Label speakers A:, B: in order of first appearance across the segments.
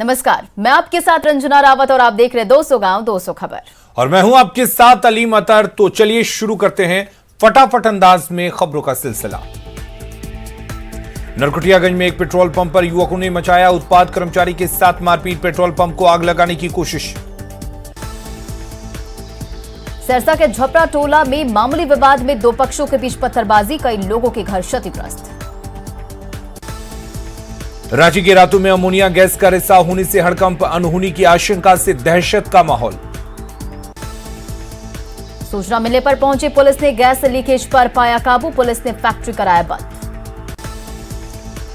A: नमस्कार, मैं आपके साथ रंजना रावत और आप देख रहे 200 गांव 200 खबर।
B: और मैं हूं आपके साथ अलीम अतर। तो चलिए शुरू करते हैं फटाफट अंदाज में खबरों का सिलसिला। नरकटियागंज में एक पेट्रोल पंप पर युवकों ने मचाया उत्पात, कर्मचारी के साथ मारपीट, पेट्रोल पंप को आग लगाने की कोशिश।
A: सिरसा के झपरा टोला में मामूली विवाद में दो पक्षों के बीच पत्थरबाजी, कई लोगों के घर क्षतिग्रस्त।
B: रांची के रातों में अमोनिया गैस का रिसाव होने से हड़कंप, अनहोनी की आशंका से दहशत का माहौल।
A: सूचना मिलने पर पहुंची पुलिस ने गैस लीकेज पर पाया काबू, पुलिस ने फैक्ट्री कराया बंद।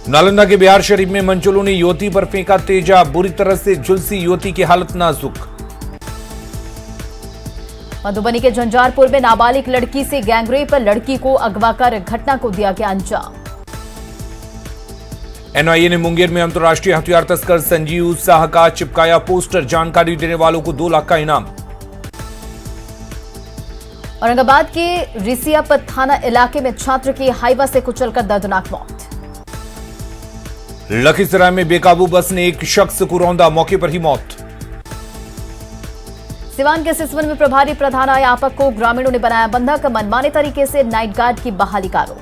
B: नालंदा के बिहार शरीफ में मंचलों ने युवती पर फेंका तेजाब, बुरी तरह से झुलसी युवती की हालत नाजुक।
A: मधुबनी के झंझारपुर में नाबालिग लड़की से गैंगरेप, लड़की को अगवा कर घटना को दिया गया अंजाम।
B: एनआईए ने मुंगेर में अंतर्राष्ट्रीय हथियार तस्कर संजीव साह का चिपकाया पोस्टर, जानकारी देने वालों को 2 लाख का इनाम।
A: औरंगाबाद के रिसियाप थाना इलाके में छात्र की हाईवा से कुचलकर दर्दनाक मौत।
B: लखीसराय में बेकाबू बस ने एक शख्स को रौंदा, मौके पर ही मौत।
A: सिवान के सिसवन में प्रभारी प्रधानाध्यापक को ग्रामीणों ने बनाया बंधक, मनमाने तरीके से नाइट गार्ड की बहाली का आरोप।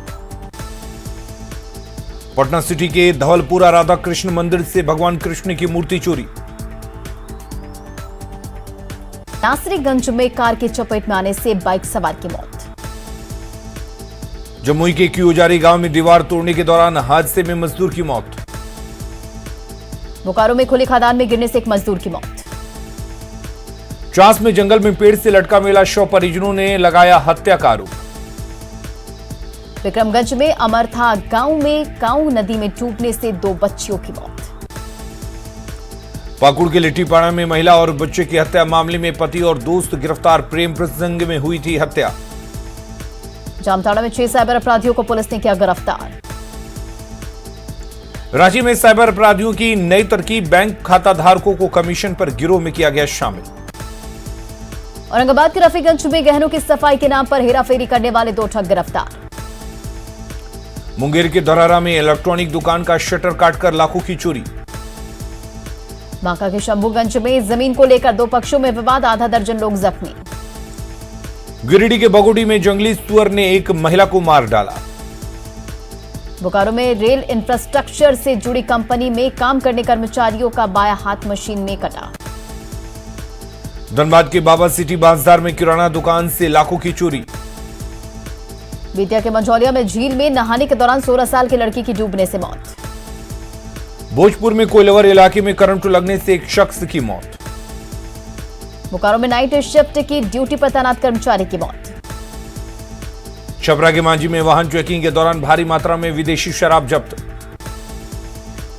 B: पटना सिटी के धवलपुरा राधा कृष्ण मंदिर से भगवान कृष्ण की मूर्ति चोरी।
A: नासरीगंज में कार की चपेट में आने से बाइक सवार की मौत।
B: जमुई के क्यूजारी गांव में दीवार तोड़ने के दौरान हादसे में मजदूर की मौत।
A: बोकारो में खुली खदान में गिरने से एक मजदूर की मौत।
B: चास में जंगल में पेड़ से लटका मिला शव, परिजनों ने लगाया हत्या का आरोप।
A: विक्रमगंज में अमरथा गांव में काऊ नदी में डूबने से 2 बच्चियों की मौत।
B: पाकुड़ के लिट्टीपाड़ा में महिला और बच्चे की हत्या मामले में पति और दोस्त गिरफ्तार, प्रेम प्रसंग में हुई थी हत्या।
A: जामताड़ा में 6 साइबर अपराधियों को पुलिस ने किया गिरफ्तार।
B: रांची में साइबर अपराधियों की नई तरकीब, बैंक खाता धारकों को कमीशन पर गिरोह में किया गया शामिल।
A: औरंगाबाद के रफीगंज में गहनों की सफाई के नाम पर हेराफेरी करने वाले 2 ठग गिरफ्तार।
B: मुंगेर के धौरारा में इलेक्ट्रॉनिक दुकान का शटर काटकर लाखों की चोरी।
A: बांका के शंभूगंज में जमीन को लेकर 2 पक्षों में विवाद, आधा दर्जन लोग जख्मी।
B: गिरिडीह के बगोडी में जंगली सुअर ने एक महिला को मार डाला।
A: बोकारो में रेल इंफ्रास्ट्रक्चर से जुड़ी कंपनी में काम करने कर्मचारियों का बायां हाथ मशीन में कटा।
B: धनबाद के बाबा सिटी बांसदार में किराना दुकान से लाखों की चोरी।
A: बेतिया के मंझौलिया में झील में नहाने के दौरान 16 साल की लड़की की डूबने से मौत।
B: भोजपुर में कोइलवर इलाके में करंट लगने से एक शख्स की मौत।
A: बोकारो में नाइट शिफ्ट की ड्यूटी पर तैनात कर्मचारी की मौत।
B: छपरा के मांझी में वाहन चेकिंग के दौरान भारी मात्रा में विदेशी शराब जब्त।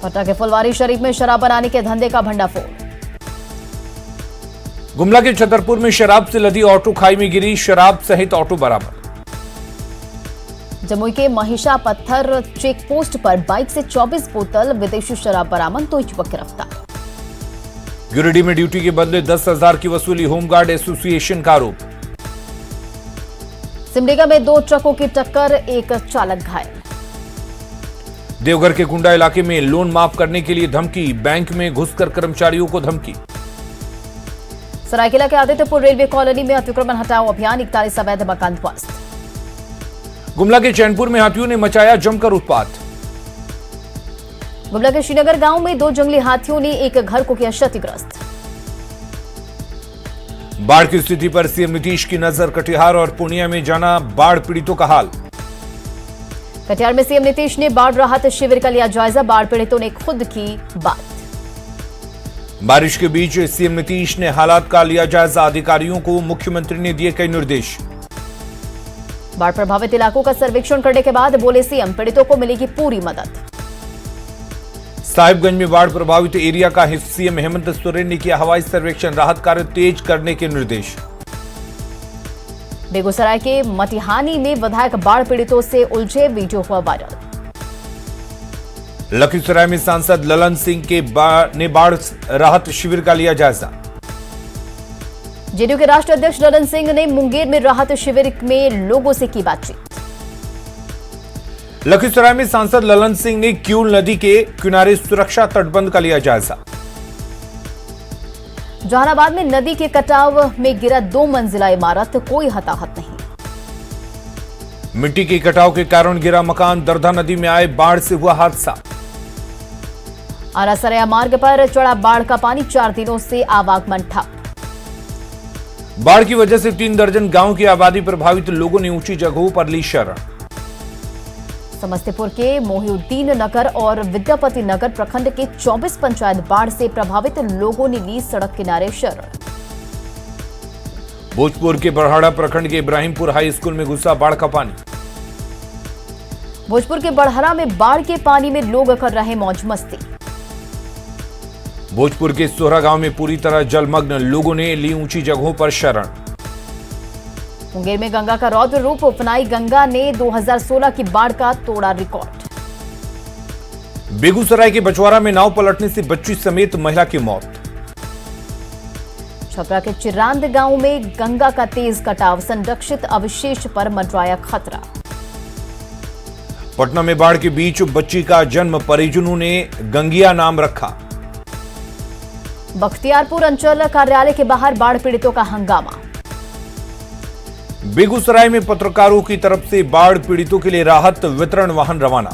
A: पटना के फुलवारी शरीफ में शराब बनाने के धंधे का भंडाफोड़।
B: गुमला के छतरपुर में शराब से लदी ऑटो खाई में गिरी, शराब सहित ऑटो बरामद।
A: जमुई के महिषा पत्थर चेक पोस्ट पर बाइक से 24 बोतल विदेशी शराब बरामद, 2 युवक गिरफ्तार।
B: गिरिडीह में ड्यूटी के बदले 10,000 की वसूली, होमगार्ड एसोसिएशन का आरोप।
A: सिमडेगा में 2 ट्रकों की टक्कर, एक चालक घायल।
B: देवघर के कुंडा इलाके में लोन माफ करने के लिए धमकी, बैंक में घुसकर कर्मचारियों को धमकी।
A: सरायकेला के आदित्यपुर रेलवे कॉलोनी में अतिक्रमण हटाओ अभियान, 41 अवैध मकान ध्वस्त।
B: गुमला के चैनपुर में हाथियों ने मचाया जमकर उत्पात।
A: गुमला के श्रीनगर गांव में 2 जंगली हाथियों ने एक घर को किया क्षतिग्रस्त।
B: बाढ़ की स्थिति पर सीएम नीतीश की नजर, कटिहार और पूर्णिया में जाना बाढ़ पीड़ितों का हाल।
A: कटिहार में सीएम नीतीश ने बाढ़ राहत शिविर का लिया जायजा, बाढ़ पीड़ितों ने खुद की बात।
B: बारिश के बीच सीएम नीतीश ने हालात का लिया जायजा, अधिकारियों को मुख्यमंत्री ने दिए कई निर्देश।
A: बाढ़ प्रभावित इलाकों का सर्वेक्षण करने के बाद बोले सीएम, पीड़ितों को मिलेगी पूरी मदद।
B: साहिबगंज में बाढ़ प्रभावित एरिया का सीएम हेमंत सोरेन ने किया हवाई सर्वेक्षण, राहत कार्य तेज करने के निर्देश।
A: बेगूसराय के मटिहानी में विधायक बाढ़ पीड़ितों से उलझे, वीडियो हुआ वायरल।
B: लखीसराय में सांसद ललन सिंह ने बाढ़ राहत शिविर का लिया जायजा।
A: जेडीयू के राष्ट्रीय अध्यक्ष ललन सिंह ने मुंगेर में राहत शिविर में लोगों से की बातचीत।
B: लखीसराय में सांसद ललन सिंह ने क्यूल नदी के किनारे सुरक्षा तटबंध का लिया जायजा।
A: जहानाबाद में नदी के कटाव में गिरा 2 मंजिला इमारत, कोई हताहत नहीं।
B: मिट्टी के कटाव के कारण गिरा मकान, दरधा नदी में आए बाढ़ से हुआ हादसा।
A: आरा सरया मार्ग पर चढ़ा बाढ़ का पानी, 4 दिनों से आवागमन ठप।
B: बाढ़ की वजह से 3 दर्जन गांव की आबादी प्रभावित, लोगों ने ऊंची जगहों पर ली शरण।
A: समस्तीपुर के मोहिउद्दीन नगर और विद्यापति नगर प्रखंड के 24 पंचायत बाढ़ से प्रभावित, लोगों ने ली सड़क किनारे शरण।
B: भोजपुर के बरहाड़ा प्रखंड के इब्राहिमपुर हाई स्कूल में घुसा बाढ़ का पानी।
A: भोजपुर के बड़हरा में बाढ़ के पानी में लोग कर रहे मौज मस्ती।
B: भोजपुर के सोहरा गांव में पूरी तरह जलमग्न, लोगों ने ली ऊंची जगहों पर शरण।
A: मुंगेर में गंगा का रौद्र रूप, उपनाई गंगा ने 2016 की बाढ़ का तोड़ा रिकॉर्ड।
B: बेगूसराय के बछवाड़ा में नाव पलटने से बच्ची समेत महिला की मौत।
A: छपरा के चिरांद गांव में गंगा का तेज कटाव, संरक्षित अवशेष पर मंडराया खतरा।
B: पटना में बाढ़ के बीच बच्ची का जन्म, परिजनों ने गंगिया नाम रखा।
A: बख्तियारपुर अंचल कार्यालय के बाहर बाढ़ पीड़ितों का हंगामा।
B: बेगूसराय में पत्रकारों की तरफ से बाढ़ पीड़ितों के लिए राहत वितरण वाहन रवाना।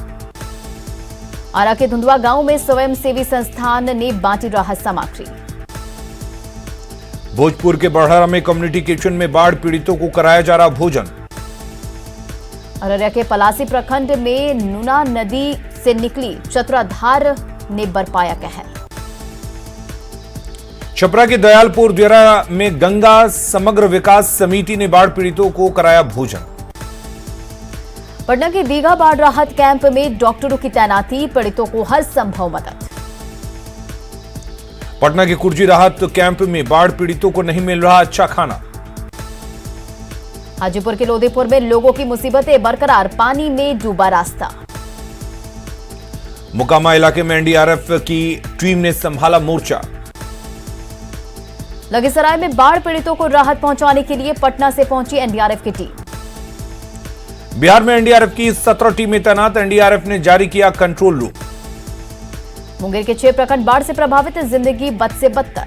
A: आरा के धुंधवा गांव में स्वयंसेवी संस्थान ने बांटी राहत सामग्री।
B: भोजपुर के बड़हरा में कम्युनिटी किचन में बाढ़ पीड़ितों को कराया जा रहा भोजन।
A: अररिया के पलासी प्रखंड में नूना नदी से निकली चतुराधार ने बरपाया कहर।
B: छपरा के दयालपुर दियारा में गंगा समग्र विकास समिति ने बाढ़ पीड़ितों को कराया भोजन।
A: पटना के दीघा बाढ़ राहत कैंप में डॉक्टरों की तैनाती, पीड़ितों को हर संभव मदद।
B: पटना के कुर्जी राहत कैंप में बाढ़ पीड़ितों को नहीं मिल रहा अच्छा खाना।
A: हाजीपुर के लोधीपुर में लोगों की मुसीबतें बरकरार, पानी में डूबा रास्ता।
B: मुकामा इलाके में एनडीआरएफ की टीम ने संभाला मोर्चा।
A: लखीसराय में बाढ़ पीड़ितों को राहत पहुंचाने के लिए पटना से पहुंची एनडीआरएफ की टीम।
B: बिहार में एनडीआरएफ की 17 टीमें तैनात, एनडीआरएफ ने जारी किया कंट्रोल रूम।
A: मुंगेर के 6 प्रखंड बाढ़ से प्रभावित, जिंदगी बद से बदतर।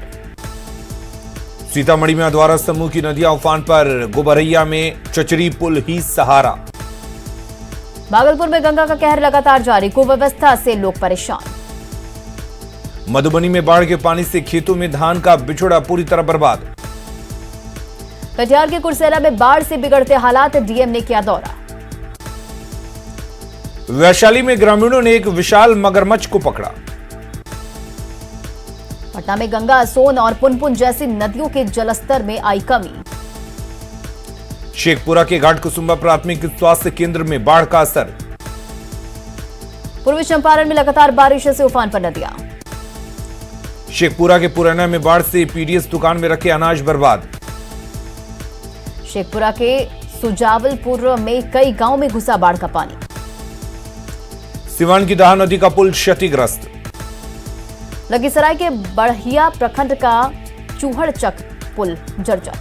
B: सीतामढ़ी में अधवारा समूह की नदियां उफान पर, गोबरैया में चचरी पुल ही सहारा।
A: भागलपुर में गंगा का कहर लगातार जारी, कुव्यवस्था से लोग परेशान।
B: मधुबनी में बाढ़ के पानी से खेतों में धान का बिछोड़ा पूरी तरह बर्बाद।
A: कटिहार के कुर्सेला में बाढ़ से बिगड़ते हालात, डीएम ने किया दौरा।
B: वैशाली में ग्रामीणों ने एक विशाल मगरमच्छ को पकड़ा।
A: पटना में गंगा, सोन और पुनपुन जैसी नदियों के जलस्तर में आई कमी।
B: शेखपुरा के घाट कुसुम्बा प्राथमिक स्वास्थ्य केंद्र में बाढ़ का असर।
A: पूर्वी चंपारण में लगातार बारिश से उफान पर नदियां।
B: शेखपुरा के पुराना में बाढ़ से पीडीएस दुकान में रखे अनाज बर्बाद।
A: शेखपुरा के सुजावलपुर में कई गांव में घुसा बाढ़ का पानी।
B: सिवान की दाह नदी का पुल क्षतिग्रस्त।
A: लखीसराय के बढ़िया प्रखंड का चूहड़चक पुल जर्जर।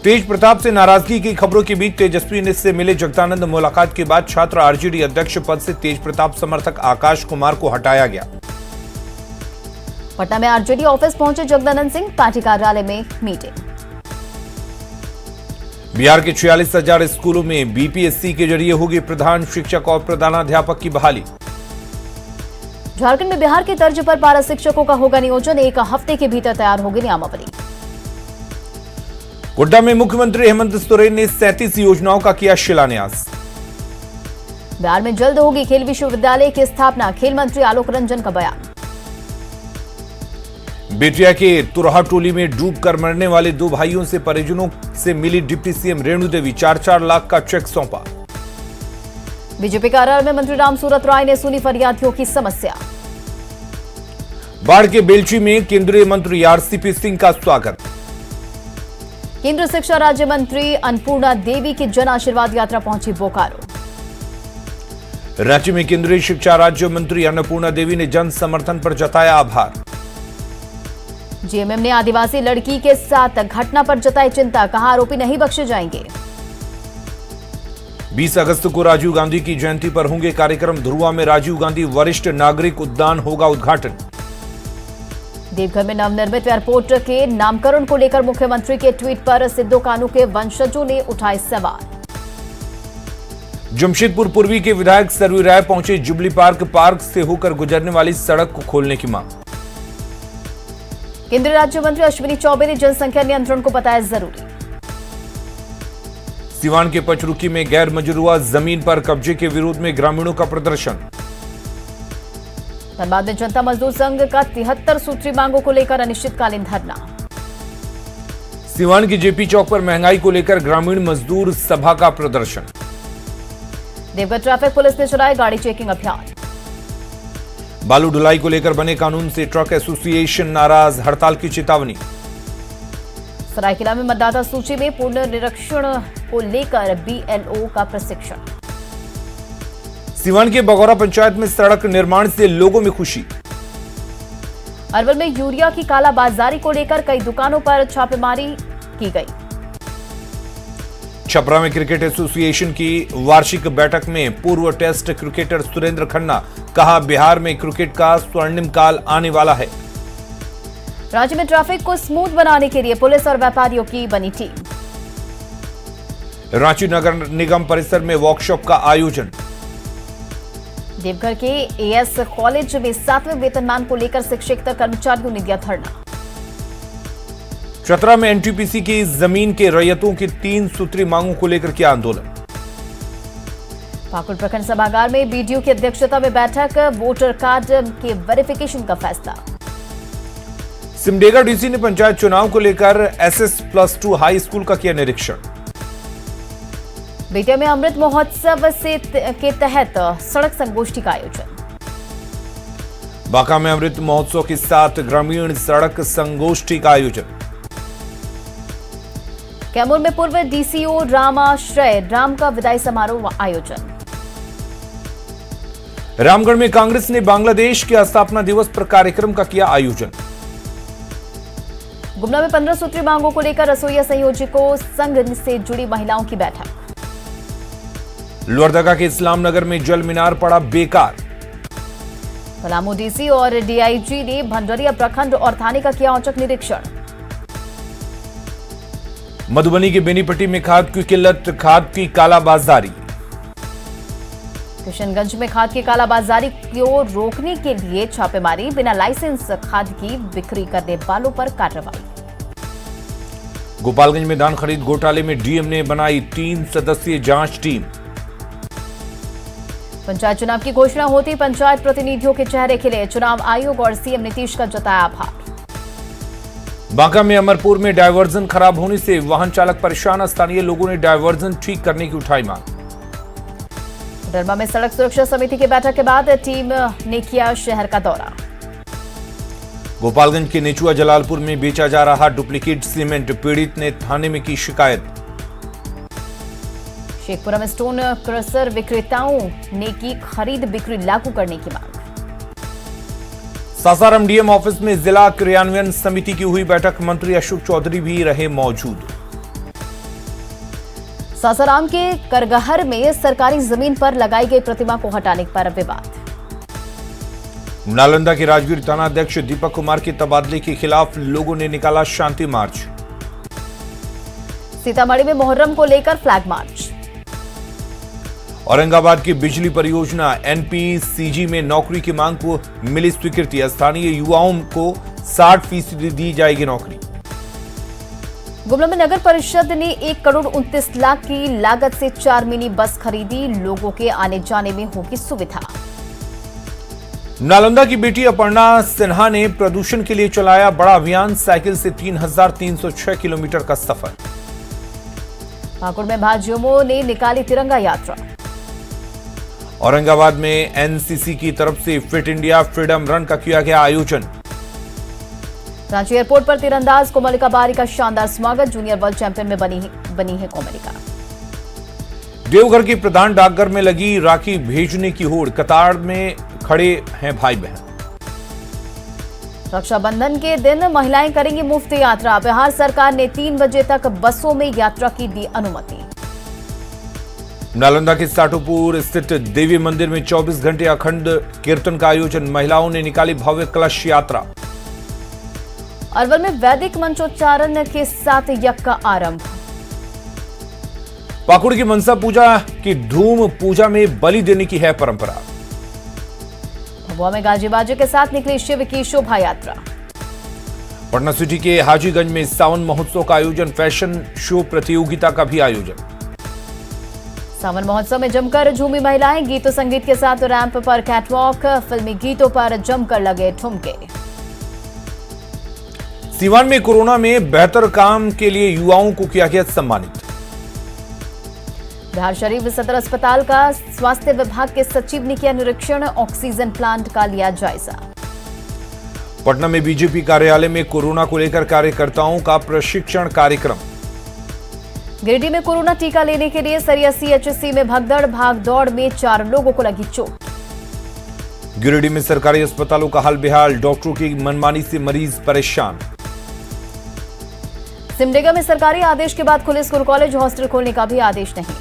B: तेज प्रताप से नाराजगी की खबरों के बीच तेजस्वी से मिले जगदानंद, मुलाकात के बाद छात्र आरजेडी अध्यक्ष पद से तेज प्रताप समर्थक आकाश कुमार को हटाया गया।
A: पटना में आरजेडी ऑफिस पहुंचे जगदानंद सिंह, पार्टी कार्यालय में मीटिंग।
B: बिहार के 46,000 स्कूलों में बीपीएससी के जरिए होगी प्रधान शिक्षक और प्रधानाध्यापक की बहाली।
A: झारखंड में बिहार की तर्ज पर पारा शिक्षकों का होगा नियोजन, 1 हफ्ते के भीतर तैयार होगी नियमावली।
B: गोड्डा में मुख्यमंत्री हेमंत सोरेन ने 37 योजनाओं का किया शिलान्यास।
A: बिहार में जल्द होगी खेल विश्वविद्यालय की स्थापना, खेल मंत्री आलोक रंजन का बयान।
B: बेटिया के तुरहा टोली में डूबकर मरने वाले 2 भाइयों से परिजनों से मिली डिप्टी सीएम रेणु देवी, 4-4 लाख का चेक सौंपा।
A: बीजेपी कार्यालय में मंत्री रामसूरत राय ने सुनी फरियादियों की समस्या।
B: बाढ़ के बेलची में केंद्रीय मंत्री आरसीपी सिंह का स्वागत।
A: केंद्रीय शिक्षा राज्य मंत्री अन्नपूर्णा देवी की जन आशीर्वाद यात्रा पहुंची बोकारो।
B: रांची में केंद्रीय शिक्षा राज्य मंत्री अन्नपूर्णा देवी ने जन समर्थन पर जताया आभार।
A: जेएमएम ने आदिवासी लड़की के साथ घटना पर जताई चिंता, कहा आरोपी नहीं बख्शे जाएंगे।
B: 20 अगस्त को राजीव गांधी की जयंती पर होंगे कार्यक्रम, धुरुआ में राजीव गांधी वरिष्ठ नागरिक उद्यान होगा उद्घाटन।
A: देवघर में नवनिर्मित एयरपोर्ट के नामकरण को लेकर मुख्यमंत्री के ट्वीट पर सिद्धू कान्हू के वंशजों ने उठाए सवाल।
B: जमशेदपुर पूर्वी के विधायक सरयू राय पहुंचे जुबली पार्क से होकर गुजरने वाली सड़क को खोलने की मांग।
A: केंद्रीय राज्य मंत्री अश्विनी चौबे ने जनसंख्या नियंत्रण को बताया जरूरी।
B: सिवान के पचरुखी में गैर मंजूरुआ जमीन पर कब्जे के विरोध में ग्रामीणों का प्रदर्शन।
A: धनबाद में जनता मजदूर संघ का 73 सूत्री मांगों को लेकर अनिश्चितकालीन धरना।
B: सिवान की जेपी चौक पर महंगाई को लेकर ग्रामीण मजदूर सभा का प्रदर्शन।
A: देवघर ट्रैफिक पुलिस ने चलाया गाड़ी चेकिंग अभियान।
B: बालू ढुलाई को लेकर बने कानून से ट्रक एसोसिएशन नाराज, हड़ताल की चेतावनी।
A: सरायकेला में मतदाता सूची में पुनर्निरीक्षण को लेकर बीएलओ का प्रशिक्षण।
B: सिवान के बगौरा पंचायत में सड़क निर्माण से लोगों में खुशी।
A: अरवल में यूरिया की कालाबाजारी को लेकर कई दुकानों पर छापेमारी की गई।
B: छपरा में क्रिकेट एसोसिएशन की वार्षिक बैठक में पूर्व टेस्ट क्रिकेटर सुरेंद्र खन्ना, कहा बिहार में क्रिकेट का स्वर्णिम काल आने वाला है।
A: राज्य में ट्रैफिक को स्मूथ बनाने के लिए पुलिस और व्यापारियों की बनी टीम।
B: रांची नगर निगम परिसर में वर्कशॉप का आयोजन।
A: देवघर के एएस कॉलेज में 7वें वेतनमान को लेकर शिक्षक कर्मचारियों ने दिया धरना।
B: चतरा में एनटीपीसी की जमीन के रैयतों की 3 सूत्री मांगों को लेकर किया आंदोलन।
A: पाकुड़ प्रखंड सभागार में बीडीओ की अध्यक्षता में बैठक, वोटर कार्ड के वेरिफिकेशन का फैसला।
B: सिमडेगा डीसी ने पंचायत चुनाव को लेकर SS+2 हाई स्कूल का किया निरीक्षण।
A: बेटिया में अमृत महोत्सव के तहत सड़क संगोष्ठी का आयोजन।
B: बांका में अमृत महोत्सव के साथ ग्रामीण सड़क संगोष्ठी का आयोजन।
A: कैमूर में पूर्व डीसीओ रामाश्रय राम का विदाई समारोह आयोजन।
B: रामगढ़ में कांग्रेस ने बांग्लादेश के स्थापना दिवस पर कार्यक्रम का किया आयोजन।
A: गुमला में 15 सूत्री मांगों को लेकर रसोईया संयोजकों संघ से जुड़ी महिलाओं की बैठक।
B: लोहरदगा के इस्लाम नगर में जल मीनार पड़ा बेकार।
A: पलामू डीसी और डीआईजी ने भंडरिया प्रखंड और थाने का किया औचक निरीक्षण।
B: मधुबनी के बेनीपट्टी में खाद की किल्लत, खाद की कालाबाजारी।
A: किशनगंज में खाद की कालाबाजारी को रोकने के लिए छापेमारी, बिना लाइसेंस खाद की बिक्री करने वालों पर कार्रवाई।
B: गोपालगंज में धान खरीद घोटाले में डीएम ने बनाई 3 सदस्यीय जांच टीम।
A: पंचायत चुनाव की घोषणा होती पंचायत प्रतिनिधियों के चेहरे खिले, चुनाव आयोग और सीएम नीतीश का जताया आभार।
B: बांका में अमरपुर में डायवर्जन खराब होने से वाहन चालक परेशान, स्थानीय लोगों ने डायवर्जन ठीक करने की उठाई मांग।
A: डरमा में सड़क सुरक्षा समिति की बैठक के बाद टीम ने किया शहर का दौरा।
B: गोपालगंज के नेचुआ जलालपुर में बेचा जा रहा डुप्लीकेट सीमेंट, पीड़ित ने थाने में की शिकायत।
A: शेखपुरा में स्टोन क्रशर विक्रेताओं ने की खरीद बिक्री लागू करने की मांग।
B: सासाराम डीएम ऑफिस में जिला क्रियान्वयन समिति की हुई बैठक, मंत्री अशोक चौधरी भी रहे मौजूद।
A: सासाराम के करगहर में सरकारी जमीन पर लगाई गई प्रतिमा को हटाने पर विवाद।
B: नालंदा के राजगीर थानाध्यक्ष दीपक कुमार के तबादले के खिलाफ लोगों ने निकाला शांति मार्च।
A: सीतामढ़ी में मुहर्रम को लेकर फ्लैग मार्च।
B: औरंगाबाद की बिजली परियोजना एनपीसीजी में नौकरी की मांग को मिली स्वीकृति, स्थानीय युवाओं को 60% दी जाएगी नौकरी।
A: गुमला में नगर परिषद ने 1 करोड़ 29 लाख की लागत से 4 मिनी बस खरीदी, लोगों के आने जाने में होगी सुविधा।
B: नालंदा की बेटी अपर्णा सिन्हा ने प्रदूषण के लिए चलाया बड़ा अभियान, साइकिल से 3306 किलोमीटर का सफर।
A: पाकुड़ में भाजयुमो ने निकाली तिरंगा यात्रा।
B: औरंगाबाद में एनसीसी की तरफ से फिट इंडिया फ्रीडम रन का किया गया आयोजन।
A: रांची एयरपोर्ट पर तीरंदाज कोमलिका बारी का शानदार स्वागत, जूनियर वर्ल्ड चैंपियन में बनी है कोमलिका।
B: देवघर के प्रधान डाकघर में लगी राखी भेजने की होड़, कतार में खड़े हैं भाई बहन।
A: रक्षाबंधन के दिन महिलाएं करेंगी मुफ्त यात्रा, बिहार सरकार ने 3 बजे तक बसों में यात्रा की दी अनुमति।
B: नालंदा के साटोपुर स्थित देवी मंदिर में 24 घंटे अखंड कीर्तन का आयोजन, महिलाओं ने निकाली भव्य कलश यात्रा।
A: अरवल में वैदिक मंत्रोच्चारण के साथ यज्ञ का आरंभ।
B: पाकुड़ की मनसा पूजा की धूम, पूजा में बलि देने की है परंपरा।
A: भभुआ में गाजे बाजे के साथ निकली शिव की शोभा यात्रा।
B: पटना सिटी के हाजीगंज में सावन महोत्सव का आयोजन, फैशन शो प्रतियोगिता का भी आयोजन।
A: सावन महोत्सव में जमकर झूमी महिलाएं, गीतों संगीत के साथ रैंप पर कैटवॉक, फिल्मी गीतों पर जमकर लगे ठुमके।
B: सीवान में कोरोना में बेहतर काम के लिए युवाओं को किया गया सम्मानित।
A: बिहार शरीफ सदर अस्पताल का स्वास्थ्य विभाग के सचिव ने किया निरीक्षण, ऑक्सीजन प्लांट का लिया जायजा।
B: पटना में बीजेपी कार्यालय में कोरोना को लेकर कार्यकर्ताओं का प्रशिक्षण कार्यक्रम।
A: गिरिडीह में कोरोना टीका लेने के लिए सरिया सीएचसी में भगदड़, भाग दौड़ में 4 लोगों को लगी चोट।
B: गिरिडीह में सरकारी अस्पतालों का हाल बेहाल, डॉक्टरों की मनमानी से मरीज परेशान।
A: सिमडेगा में सरकारी आदेश के बाद खुले स्कूल कॉलेज हॉस्टल खोलने का भी आदेश नहीं।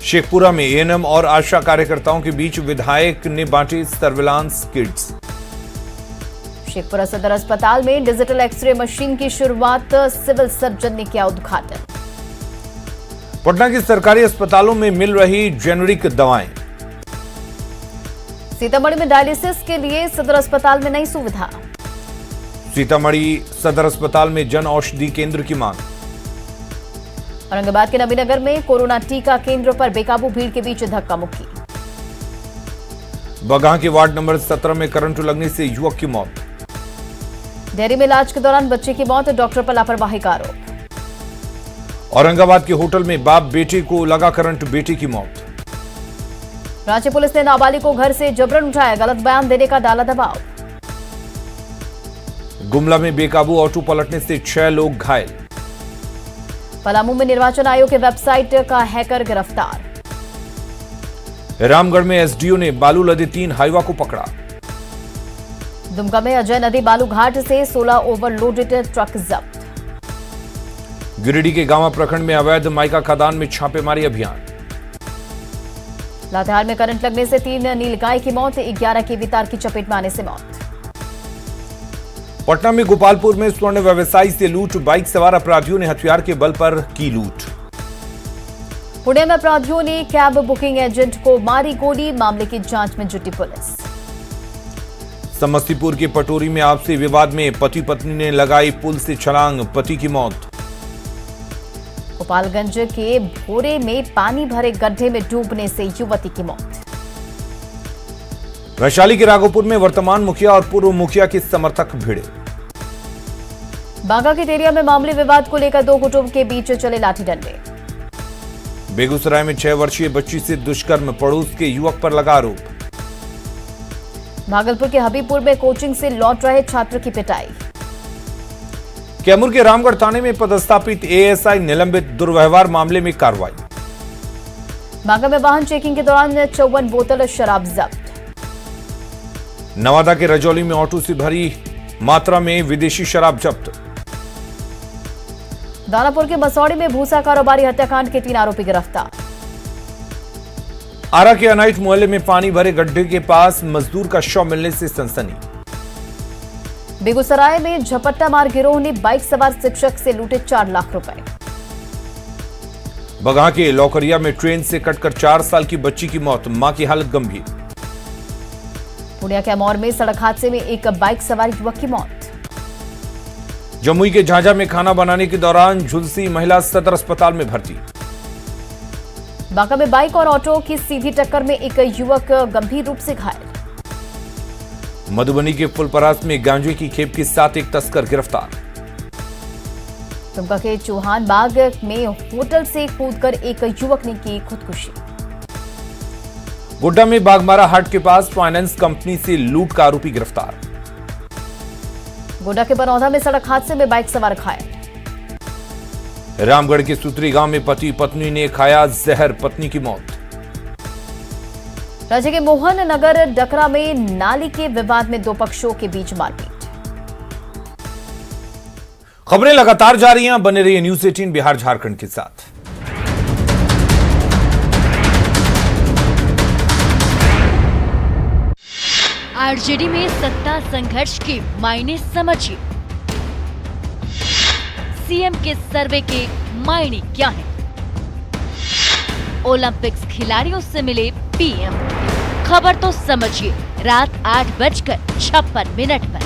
B: शेखपुरा में एएनएम और आशा कार्यकर्ताओं के बीच विधायक ने बांटे सर्विलांस किट्स।
A: शेखपुरा सदर अस्पताल में डिजिटल एक्सरे मशीन की शुरुआत, सिविल सर्जन ने किया उद्घाटन।
B: पटना के सरकारी अस्पतालों में मिल रही जेनेरिक दवाएं।
A: सीतामढ़ी में डायलिसिस के लिए सदर अस्पताल में नई सुविधा।
B: सीतामढ़ी सदर अस्पताल में जन औषधि केंद्र की मांग।
A: औरंगाबाद के नबीनगर में कोरोना टीका केंद्र पर बेकाबू भीड़ के बीच धक्का मुक्की।
B: बगहा के वार्ड नंबर 17 में करंट लगने से युवक की मौत।
A: डेयरी में इलाज के दौरान बच्चे की मौत, डॉक्टर पर लापरवाही का आरोप।
B: औरंगाबाद के होटल में बाप बेटे को लगा करंट, बेटे की मौत।
A: रांची पुलिस ने नाबालिग को घर से जबरन उठाया, गलत बयान देने का डाला दबाव।
B: गुमला में बेकाबू ऑटो पलटने से 6 लोग घायल।
A: पलामू में निर्वाचन आयोग के वेबसाइट का हैकर गिरफ्तार।
B: रामगढ़ में एसडीओ ने बालू लदे 3 हाईवा को पकड़ा।
A: दुमका में अजय नदी बालू घाट से 16 ओवरलोडेड ट्रक जब्त।
B: गिरिडीह के गांवा प्रखंड में अवैध माइका खदान में छापेमारी अभियान।
A: लातेहार में करंट लगने से 3 नीलगाय की मौत, 11 की तार की चपेट में आने से मौत।
B: पटना में गोपालपुर में स्वर्ण व्यवसायी से लूट, बाइक सवार अपराधियों ने हथियार के बल पर की लूट।
A: पुणे में अपराधियों ने कैब बुकिंग एजेंट को मारी गोली, मामले की जांच में जुटी पुलिस।
B: समस्तीपुर के पटोरी में आपसी विवाद में पति पत्नी ने लगाई पुल से छलांग, पति की मौत।
A: गोपालगंज के भोरे में पानी भरे गड्ढे में डूबने से युवती की मौत।
B: वैशाली के राघोपुर में वर्तमान मुखिया और पूर्व मुखिया के समर्थक भिड़े।
A: बांका के टेरिया में मामले विवाद को लेकर 2 गुटों के बीच चले लाठी डंडे।
B: बेगूसराय में 6 वर्षीय बच्ची से दुष्कर्म, पड़ोस के युवक पर लगा आरोप।
A: भागलपुर के हबीबपुर में कोचिंग से लौट रहे छात्र की पिटाई।
B: कैमूर के रामगढ़ थाने में पदस्थापित एएसआई निलंबित, दुर्व्यवहार मामले में कार्रवाई।
A: बांका में वाहन चेकिंग के दौरान 54 बोतल शराब जब्त।
B: नवादा के रजौली में ऑटो से भरी मात्रा में विदेशी शराब जब्त।
A: दानापुर के मसौड़ी में भूसा कारोबारी हत्याकांड के 3 आरोपी गिरफ्तार।
B: आरा के अनाइट मोहल्ले में पानी भरे गड्ढे के पास मजदूर का शव मिलने से सनसनी।
A: बेगूसराय में झपट्टा मार गिरोह ने बाइक सवार शिक्षक से लूटे 4 लाख रुपए।
B: बगहा के लौकरिया में ट्रेन से कटकर 4 साल की बच्ची की मौत, मां की हालत गंभीर।
A: पुणे के अमौर में सड़क हादसे में एक बाइक सवार युवक की मौत।
B: जमुई के झांझा में खाना बनाने के दौरान झुलसी महिला सदर अस्पताल में भर्ती।
A: बांका में बाइक और ऑटो की सीधी टक्कर में एक युवक गंभीर रूप से घायल।
B: मधुबनी के फुलपरास में गांजे की खेप के साथ एक तस्कर गिरफ्तार।
A: दुमका के चौहान बाग में होटल से कूदकर एक युवक ने की खुदकुशी।
B: गोड्डा में बागमारा हाट के पास फाइनेंस कंपनी से लूट का आरोपी गिरफ्तार।
A: गोड्डा के बनौधा में सड़क हादसे में बाइक सवार घायल।
B: रामगढ़ के सूत्री गांव में पति पत्नी ने खाया जहर, पत्नी की मौत।
A: राज्य के मोहन नगर डकरा में नाली के विवाद में 2 पक्षों के बीच मारपीट।
B: खबरें लगातार जारी हैं, बने रहिए न्यूज़ 18 बिहार झारखंड के साथ।
C: आरजेडी में सत्ता संघर्ष के मायने समझिए। सीएम के सर्वे के मायने क्या हैं? ओलंपिक्स खिलाड़ियों से मिले पीएम। खबर तो समझिए रात 8:56 पर।